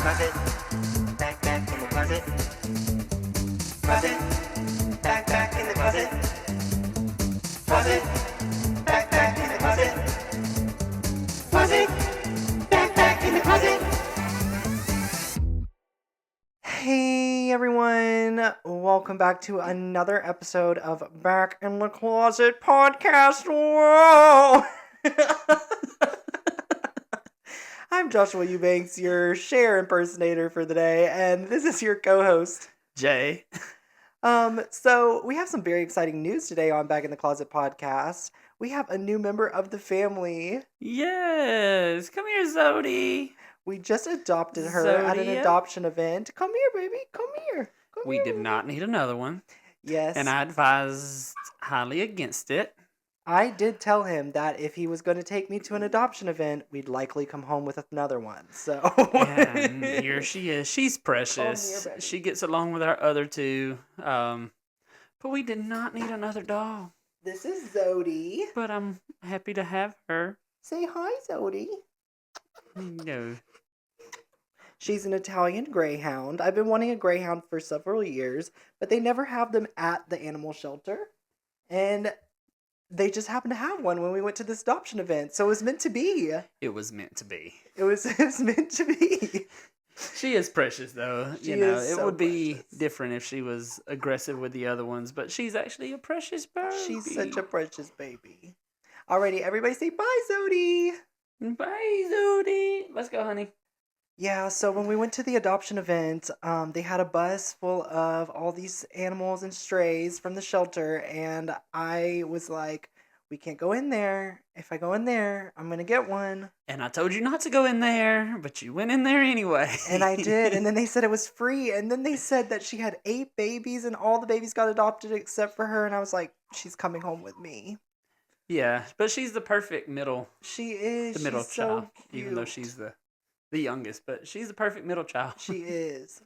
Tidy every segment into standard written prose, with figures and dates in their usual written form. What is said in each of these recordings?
closet, back in the closet, closet, back in the closet, closet, back in the closet, closet, back in the closet. Hey everyone, welcome back to another episode of Back in the Closet podcast. Whoa! I'm Joshua Eubanks, your Cher impersonator for the day, and this is your co-host, Jay. So we have some very exciting news today on Back in the Closet podcast. We have a new member of the family. Yes, come here, Zodi. We just adopted her at an Zodia. adoption event. Come here, baby. Come here. We did not need another one, Yes. and I advised highly against it. I did tell him that if he was going to take me to an adoption event, we'd likely come home with another one. So And here she is. She's precious. baby. She gets along with our other two. But we did not need another dog. This is Zodi. But I'm happy to have her. Say hi, Zodi. No. She's an Italian greyhound. I've been wanting a greyhound for several years, but they never have them at the animal shelter. And they just happened to have one when we went to this adoption event. So it was meant to be. It was meant to be. It was meant to be. She is precious, though. She You know, is it so would be precious. different if she was aggressive with the other ones, but she's actually a precious bird. She's such a precious baby. Alrighty, everybody say bye, Zodi. Bye, Zodi. Let's go, honey. Yeah, so when we went to the adoption event, they had a bus full of all these animals and strays from the shelter, and I was like, we can't go in there. If I go in there, I'm going to get one. And I told you not to go in there, but you went in there anyway. And I did, and then they said it was free, and then they said that she had 8 babies, and all the babies got adopted except for her, and I was like, she's coming home with me. Yeah, but she's the perfect middle She is. the middle She's child, so even though cute. she's the youngest, but she's the perfect middle child. She is.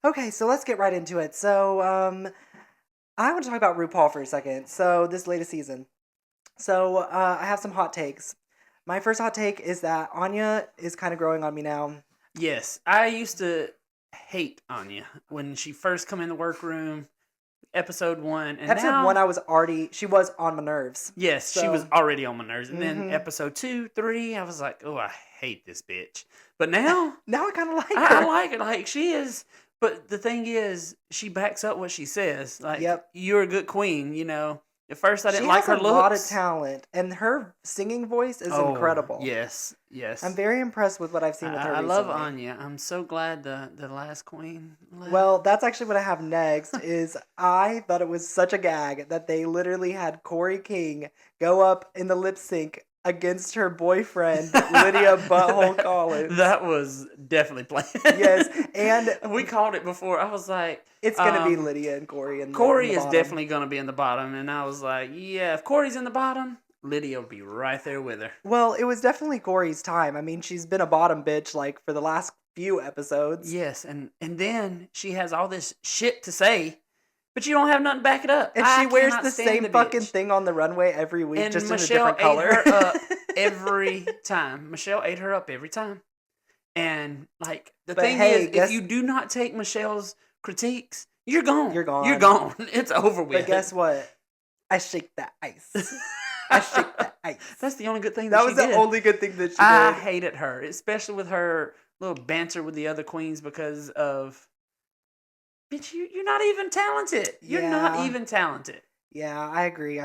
Okay, so let's get right into it. So, I want to talk about RuPaul for a second. So, this latest season. So, I have some hot takes. My first hot take is that Anya is kind of growing on me now. Yes, I used to hate Anya when she first come in the workroom, episode 1, and Episode now, 1, she was on my nerves. yes, she so- was already on my nerves, and then Mhm. episode 2, 3, I was like, oh, I hate this bitch. But now Now I kind of like her. I like it. Like, she is. But the thing is, she backs up what she says. Like, Yep. you're a good queen, you know. At first, I didn't She like has her a looks. lot of talent, and her singing voice is incredible. Yes, yes. I'm very impressed with what I've seen with her I love recently. Anya. I'm so glad the last queen left. Well, that's actually what I have next. Is I thought it was such a gag that they literally had Corey King go up in the lip sync against her boyfriend Lydia Butthole Collins. That was definitely planned. Yes, and we called it before. I was like, it's gonna be Lydia and Corey. And Corey is definitely gonna be in the bottom, and I was like, yeah, if Corey's in the bottom, Lydia will be right there with her. Well, it was definitely Corey's time. I mean, she's been a bottom bitch like for the last few episodes. Yes, and then she has all this shit to say, but you don't have nothing to back it up. And I she wears cannot the stand same the fucking bitch. thing on the runway every week, And just Michelle in a different color. ate her up every time. Michelle ate her up every time. And like the But thing hey, is, guess- if you do not take Michelle's critiques, you're gone. You're gone. You're gone. It's over with. But guess what? I shake that ice. I shake that ice. That's the only good thing That she was the did. only good thing that she I did. hated her, especially with her little banter with the other queens because of, bitch, you're not even talented. You're not Yeah. even talented. Yeah, I agree.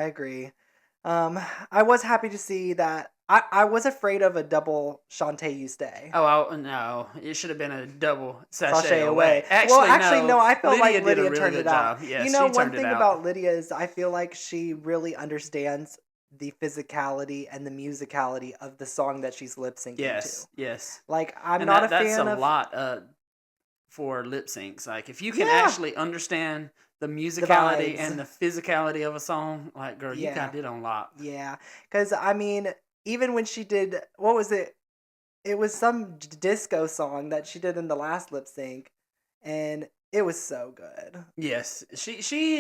I was happy to see that. I was afraid of a double Shantae You Stay. Oh, no. It should have been a double sachet away. away. Actually, no. I felt like did a Lydia really turned good it out. job. Yes, You know, she one turned it thing out. about Lydia is I feel like she really understands the physicality and the musicality of the song that she's lip syncing Yes, to. yes. Like, I'm And not a that's fan a of. lot for lip syncs. Like, if you can Yeah. actually understand the musicality vibes. and the physicality of a song, like, girl, you Yeah. got it on lock. Yeah, because I mean, even when she did, what was it? It was some disco song that she did in the last lip sync, and it was so good. Yes, she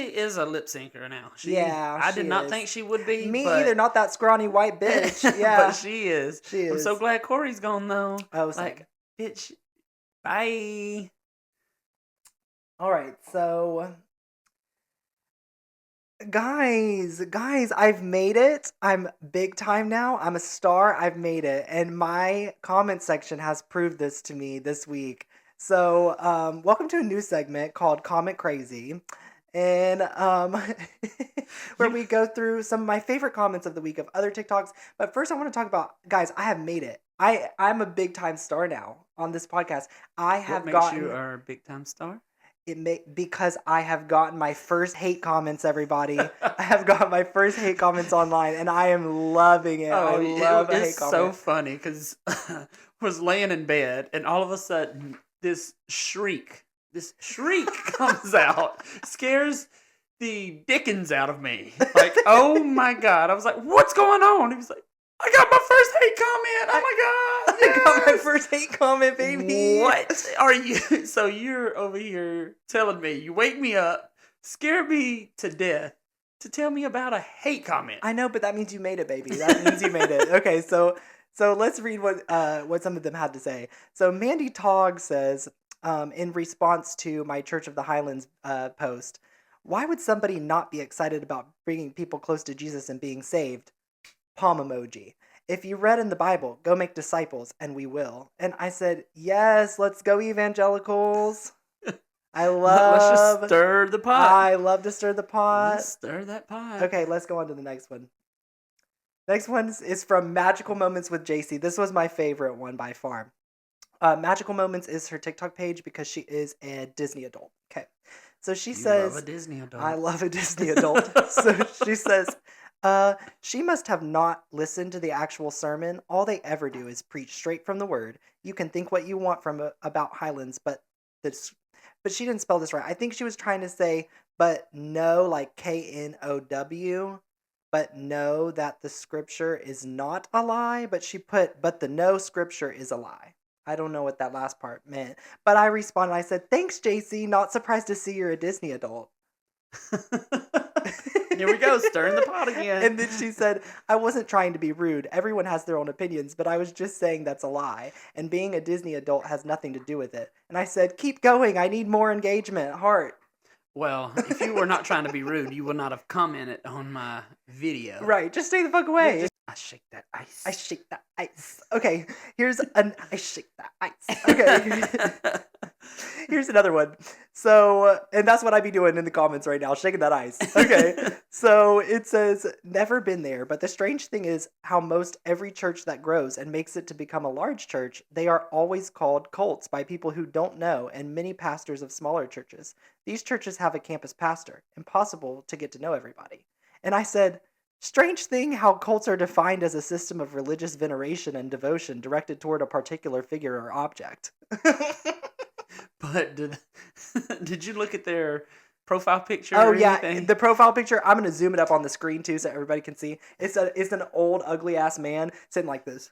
is a lip syncer now. Yeah, I she did not is. think she would be. Me but, either, not that scrawny white bitch. Yeah, but she is. she I'm is. so glad Corey's gone though. Oh, same. Like, bitch, Bye. All right, so guys, I've made it. I'm big time now. I'm a star. I've made it. And my comment section has proved this to me this week. So, welcome to a new segment called Comment Crazy. And where we go through some of my favorite comments of the week of other TikToks. But first I want to talk about, guys, I have made it. I'm a big time star now on this podcast. I have What makes gotten you our big time star? because I have gotten my first hate comments, everybody. I have got my first hate comments online, and I am loving it. I love a hate it's comment. so funny because I was laying in bed, and all of a sudden, this shriek comes out, scares the dickens out of me. Like, oh my God. I was like, what's going on? He was like, I got my first hate comment. Oh my God. I got my first hate comment, baby. What are you? So you're over here telling me, you wake me up, scare me to death to tell me about a hate comment. I know, but that means you made it, baby. That means you made it. Okay, so let's read what some of them had to say. So Mandy Togg says, in response to my Church of the Highlands post, why would somebody not be excited about bringing people close to Jesus and being saved? Palm emoji. If you read in the Bible, go make disciples, and we will. And I said, yes, let's go evangelicals. Let's just stir the pot. I love to stir the pot. Let's stir that pot. Okay, let's go on to the next one. Next one is from Magical Moments with JC. This was my favorite one by far. Magical Moments is her TikTok page because she is a Disney adult. Okay. So she says... love a Disney adult. I love a Disney adult. So she says... she must have not listened to the actual sermon. All they ever do is preach straight from the word. You can think what you want about Highlands, but she didn't spell this right. I think she was trying to say, but know, like Know, but know that the scripture is not a lie. But she put, but the no scripture is a lie. I don't know what that last part meant. But I responded, I said, thanks, JC. Not surprised to see you're a Disney adult. Here we go, stirring the pot again. And then she said, I wasn't trying to be rude. Everyone has their own opinions, but I was just saying that's a lie. And being a Disney adult has nothing to do with it. And I said, keep going. I need more engagement. Heart. Well, if you were not trying to be rude, you would not have commented on my video. Right. Just stay the fuck away. I shake that ice. I shake that ice. Okay. I shake that ice. Okay. Here's another one. So, and that's what I'd be doing in the comments right now, shaking that ice. Okay. So it says, never been there, but the strange thing is how most every church that grows and makes it to become a large church, they are always called cults by people who don't know, and many pastors of smaller churches. These churches have a campus pastor. Impossible to get to know everybody. And I said, strange thing how cults are defined as a system of religious veneration and devotion directed toward a particular figure or object. But did you look at their profile picture? Oh or yeah, anything? the profile picture. I'm gonna zoom it up on the screen too, so everybody can see. It's an old ugly ass man sitting like this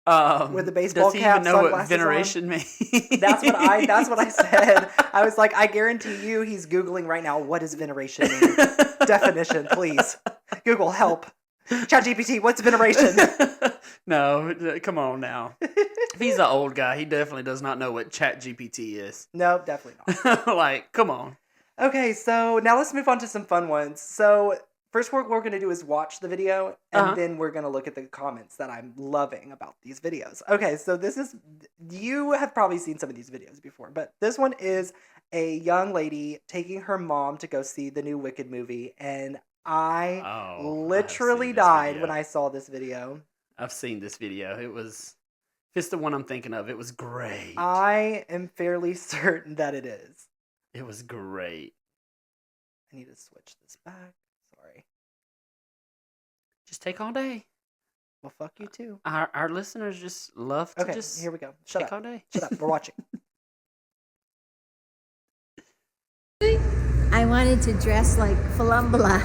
with a baseball cap. Does he cap, even know what sunglasses veneration on. means? That's what I said. I was like, I guarantee you, he's googling right now. What does veneration mean? Definition, please. Google help. ChatGPT, what's veneration? No, come on now. If he's an old guy, he definitely does not know what ChatGPT is. No, definitely not. Like, come on. Okay, so now let's move on to some fun ones. So first what we're going to do is watch the video, and then we're going to look at the comments that I'm loving about these videos. Okay, so you have probably seen some of these videos before, but this one is a young lady taking her mom to go see the new Wicked movie, and I literally died when I saw this video. I've seen this video. If it's the one I'm thinking of, it was great. I am fairly certain that it is. It was great. I need to switch this back. Sorry. Just take all day. Well, fuck you too. Our listeners just love to just here we go. Shut up all day. Shut up. We're watching. I wanted to dress like Falumbala.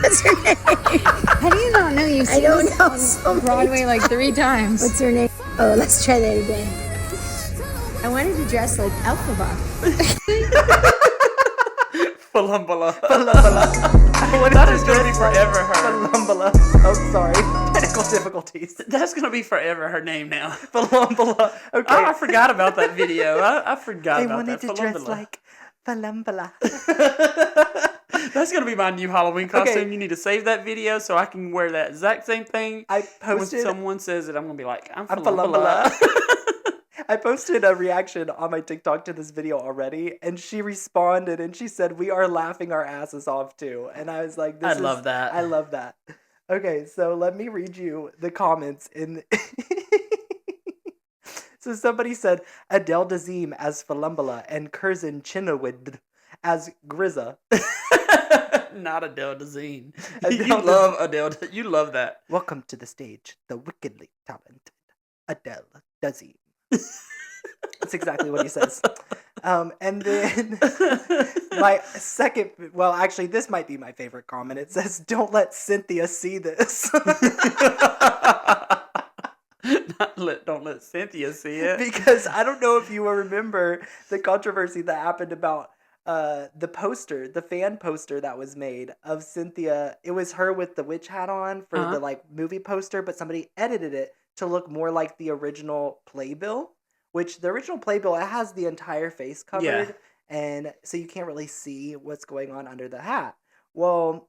What's her name? How do you not know you've seen this on Broadway like 3 times? What's her name? Oh, let's try that again. I wanted to dress like Elphaba. Falumbala. Falumbala. That is going to be forever her. Falumbala. Oh, sorry. Technical difficulties. That's gonna be forever her name now. Falumbala. Okay. Oh, I forgot about that video. I forgot I about wanted that. to dress Falumbala. like Falumbala. That's gonna be my new Halloween costume. Okay. You need to save that video so I can wear that exact same thing. I When posted. someone says it, I'm gonna be like, I'm I'm Falumbala. I posted a reaction on my TikTok to this video already, and she responded and she said, "We are laughing our asses off too." And I was like, I love that. I love that." Okay, so let me read you the comments in. So somebody said Adele Dazeem as Falumbala and Curzon Chinawid as Grizza. Not Adele Dazeem. Adele You love Adele. You love that. Welcome to the stage, the wickedly talented Adele Dazeem. That's exactly what he says. And then my second, well, actually, this might be my favorite comment. It says, "Don't let Cynthia see this." Don't let Cynthia see it. Because I don't know if you will remember the controversy that happened about the poster, the fan poster that was made of Cynthia. It was her with the witch hat on for the like movie poster, but somebody edited it to look more like the original playbill, which the original playbill, it has the entire face covered, and so you can't really see what's going on under the hat. Well,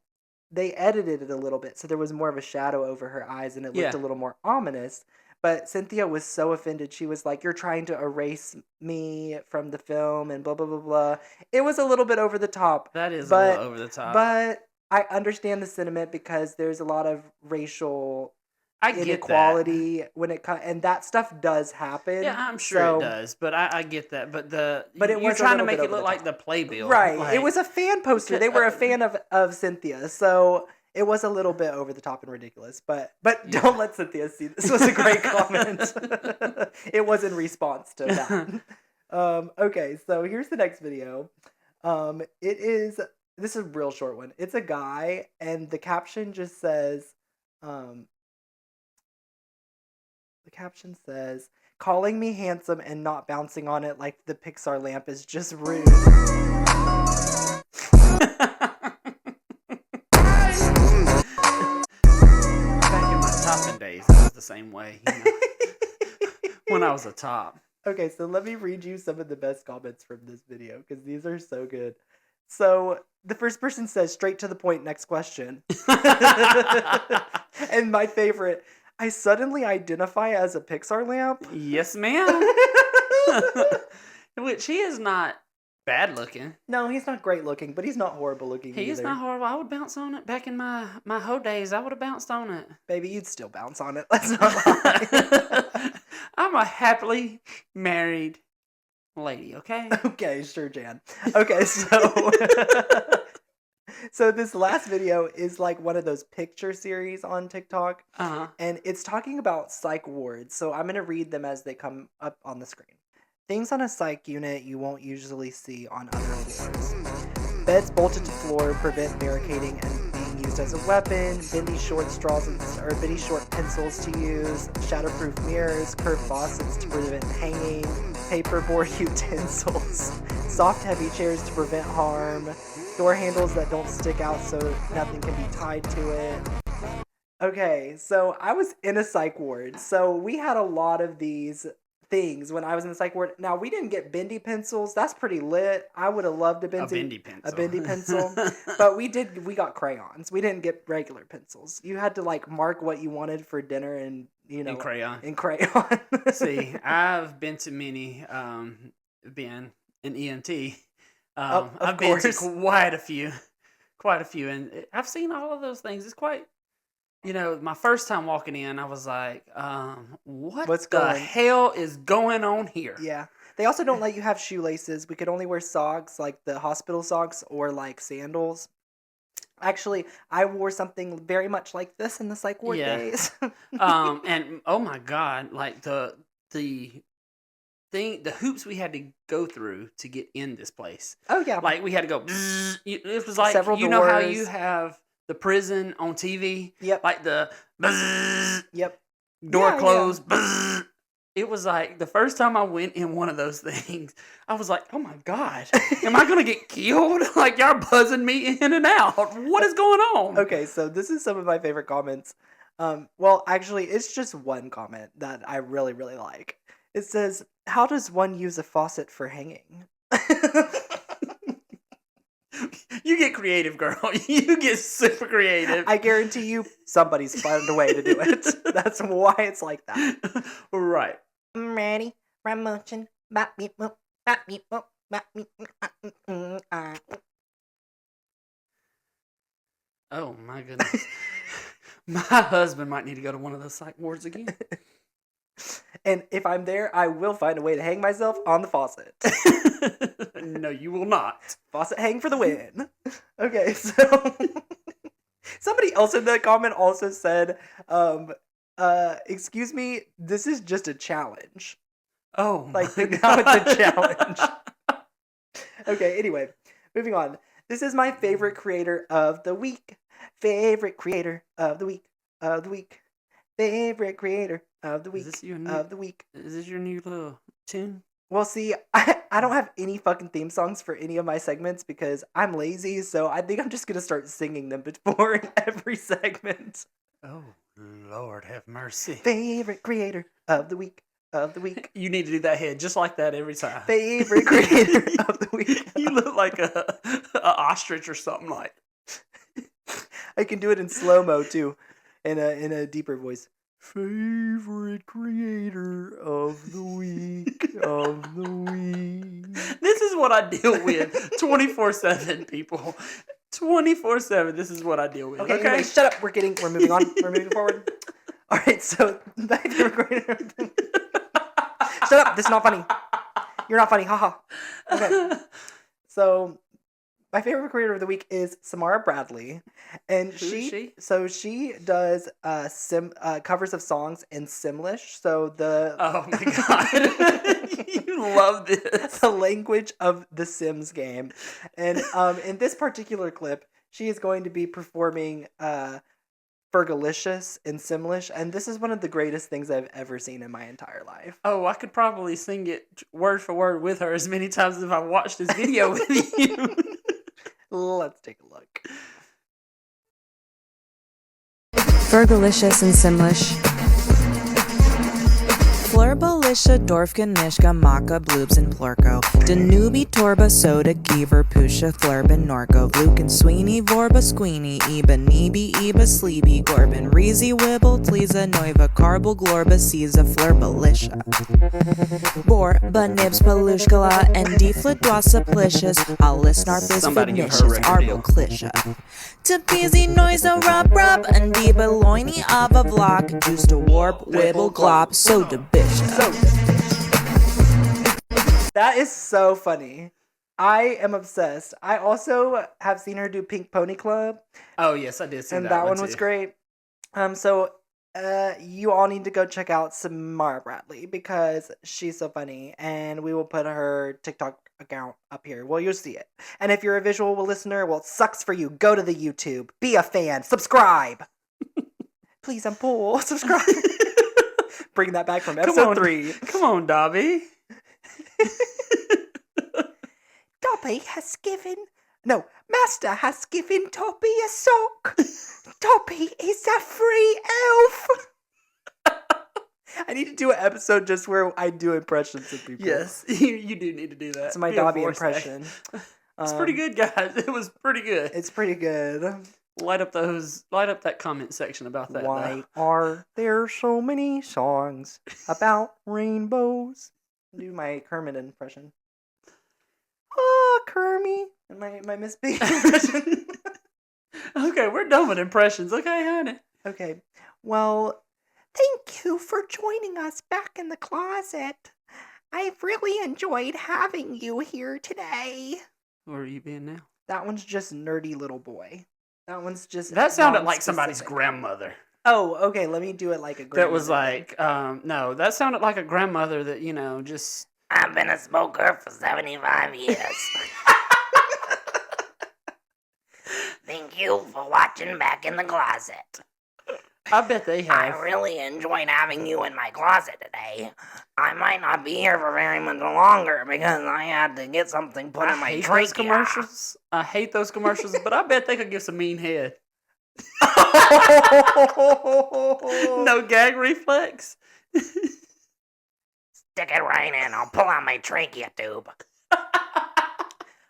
they edited it a little bit, so there was more of a shadow over her eyes, and it looked a little more ominous. But Cynthia was so offended. She was like, "You're trying to erase me from the film," and blah, blah, blah, blah. It was a little bit over the top. That is a little over the top. But I understand the sentiment because there's a lot of racial inequality that. when it comes, and that stuff does happen. Yeah, I'm sure it does, but I get that. But you're trying to make it look like the playbill, right? Like, it was a fan poster. They were a fan of Cynthia, so it was a little bit over the top and ridiculous. But don't let Cynthia see this. Was a great comment. It was in response to that. Okay, so here's the next video. This is a real short one. It's a guy, and the caption just says, "Calling me handsome and not bouncing on it like the Pixar lamp is just rude." Back in my topping days, it was the same way. When I was a top. Okay, so let me read you some of the best comments from this video because these are so good. So the first person says, "Straight to the point, next question." And my favorite, "I suddenly identify as a Pixar lamp." Yes, ma'am. Which he is not bad looking. No, he's not great looking, but he's not horrible looking He is either. not horrible. I would bounce on it. Back in my hoe days, I would have bounced on it. Baby, you'd still bounce on it. Let's not lie. I'm a happily married lady, okay? Okay, sure, Jan. Okay, so so this last video is like one of those picture series on TikTok, and it's talking about psych wards. So I'm going to read them as they come up on the screen. Things on a psych unit you won't usually see on other floors. Beds bolted to floor prevent barricading and being used as a weapon. Bendy short short pencils to use. Shatterproof mirrors. Curved faucets to prevent hanging. Paperboard utensils. Soft heavy chairs to prevent harm. Door handles that don't stick out so nothing can be tied to it. Okay, so I was in a psych ward. So we had a lot of these things when I was in the psych ward. Now, we didn't get bendy pencils. That's pretty lit. I would have loved a bendy pencil. But we got crayons. We didn't get regular pencils. You had to like mark what you wanted for dinner and, in crayon. See, I've been to many, being an EMT. I've been to quite a few, and I've seen all of those things. It's quite, my first time walking in, I was like, what's the hell is going on here? Yeah. They also don't let you have shoelaces. We could only wear socks, like the hospital socks or like sandals. Actually, I wore something very much like this in the psych ward days. And oh my God, like the hoops we had to go through to get in this place. Oh yeah. Like we had to go, bzzz, it was like, several doors. Know how you have the prison on TV? Yep. Like the bzzz, yep. Door closed. Yeah. Bzzz. It was like the first time I went in one of those things, I was like, oh my God, am I going to get killed? Like y'all buzzing me in and out. What is going on? Okay, so this is some of my favorite comments. Well, actually, it's just one comment that I really, really like. It says, "How does one use a faucet for hanging?" You get creative, girl. You get super creative. I guarantee you, somebody's found a way to do it. That's why it's like that. Right. I'm ready. Promotion. Bop, beep, boop, bop, beep, boop, bop, beep, Oh my goodness. My husband might need to go to one of those psych wards again. And if I'm there, I will find a way to hang myself on the faucet. No, you will not. Faucet hang for the win. Okay, so somebody else in that comment also said, excuse me, this is just a challenge. Oh, Like, my now it's a God. challenge. Okay, anyway, moving on. This is my favorite creator of the week. Favorite creator of the week. Of the week. Favorite creator of the week. Is this your new, Of the week. Is this your new little tune? Well, see, I don't have any fucking theme songs for any of my segments because I'm lazy, so I think I'm just going to start singing them before every segment. Oh, Lord have mercy. Favorite creator of the week. Of the week. You need to do that head just like that every time. Favorite creator of the week. You look like a ostrich or something like. I can do it in slow-mo, too, in a deeper voice. Favorite creator of the week, of the week. This is what I deal with 24/7, people. 24/7. This is what I deal with. Okay, anyway, shut up. We're moving on. We're moving forward. All right, so my favorite creator of the week. Shut up. This is not funny. You're not funny. Haha. Okay. So my favorite creator of the week is Samara Bradley, and Who is she? So she does covers of songs in Simlish. So the Oh my God. You love this. the language of the Sims game, and in this particular clip, she is going to be performing Fergalicious in Simlish, and this is one of the greatest things I've ever seen in my entire life. Oh, I could probably sing it word for word with her as many times as I watched this video with you. Let's take a look. Fergalicious and Simlish. Flurbalicious, Dorfgen, Nishka, Maka, Bloobs, and Plurko. Danubi, Torba, Soda, Geever, Pusha, Flurbin, Norko, Vlukin, Sweeney, Vorba, Squeeny, Eba, Neeby, Eba, Sleeby, Gorbin, Reezy, Wibble, Tliza, Noiva, Carbal, Glorba, Caesar, Flurbalicious. Borba, Nibs, Palushkala, and Defla, Dwasa, Plicious, Alis, Narpis, Somebody give her a Vernicious, record deal. Arbo, Clisha. Tapizi, Noisa, Rub, and Deba, Loiny, Ava, Vlock, Juice to Warp, Wibble, Glop, Soda, Bitch. That is so funny. I am obsessed. I also have seen her do Pink Pony Club, Oh, yes, I did see and that that one one was too. great. So you all need to go check out Samara Bradley because she's so funny, and we will put her TikTok account up here. Well, you'll see it. And if you're a visual listener, well, it sucks for you. Go to the YouTube, be a fan, subscribe. Please, I'm poor. Subscribe. Bring that back from episode 3. Come on, Dobby. Dobby has given... No, Master has given Dobby a sock. Dobby is a free elf. I need to do an episode just where I do impressions of people. Yes, you do need to do that. It's my Be a Dobby voice impression. It's pretty good, guys. It was pretty good. It's pretty good. Light up that comment section about that. Why are there so many songs about rainbows? Do my Kermit impression. Oh, Kermit. And my Miss Piggy impression. Okay, we're done with impressions. Okay, honey. Okay. Well, thank you for joining us back in the closet. I've really enjoyed having you here today. Where are you being now? That one's just nerdy little boy. That one's just... That sounded like somebody's non-specific. grandmother. Oh, okay. Let me do it like a grandmother. That was like, no, that sounded like a grandmother that, just... I've been a smoker for 75 years. Thank you for watching Back in the Closet. I bet they I have. really enjoyed having you in my closet today. I might not be here for very much longer because I had to get something put in my hate trachea. those commercials. I hate those commercials, but I bet they could give some mean head. No gag reflex. Stick it right in. I'll pull out my trachea tube.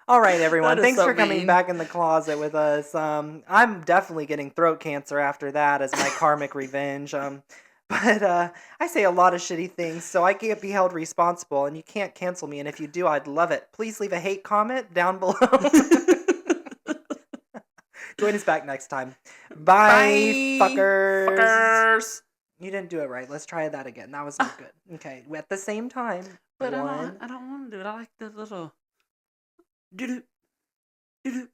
All right, everyone. That is Thanks so for coming mean. back in the closet with us. I'm definitely getting throat cancer after that as my karmic revenge. But I say a lot of shitty things, so I can't be held responsible, and you can't cancel me. And if you do, I'd love it. Please leave a hate comment down below. Join us back next time. Bye, fuckers. Fuckers. You didn't do it right. Let's try that again. That was not good. Okay, at the same time. But I One. don't want to do it. I like the little. Doo-doo. Doo-doo.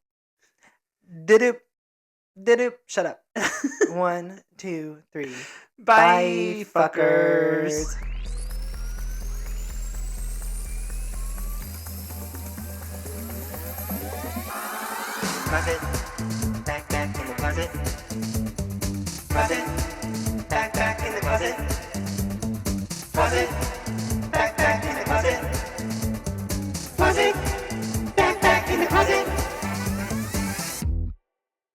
Didoop. Didoop. Shut up. 1, 2, 3. Bye, fuckers. Closet. Back in the closet. Closet.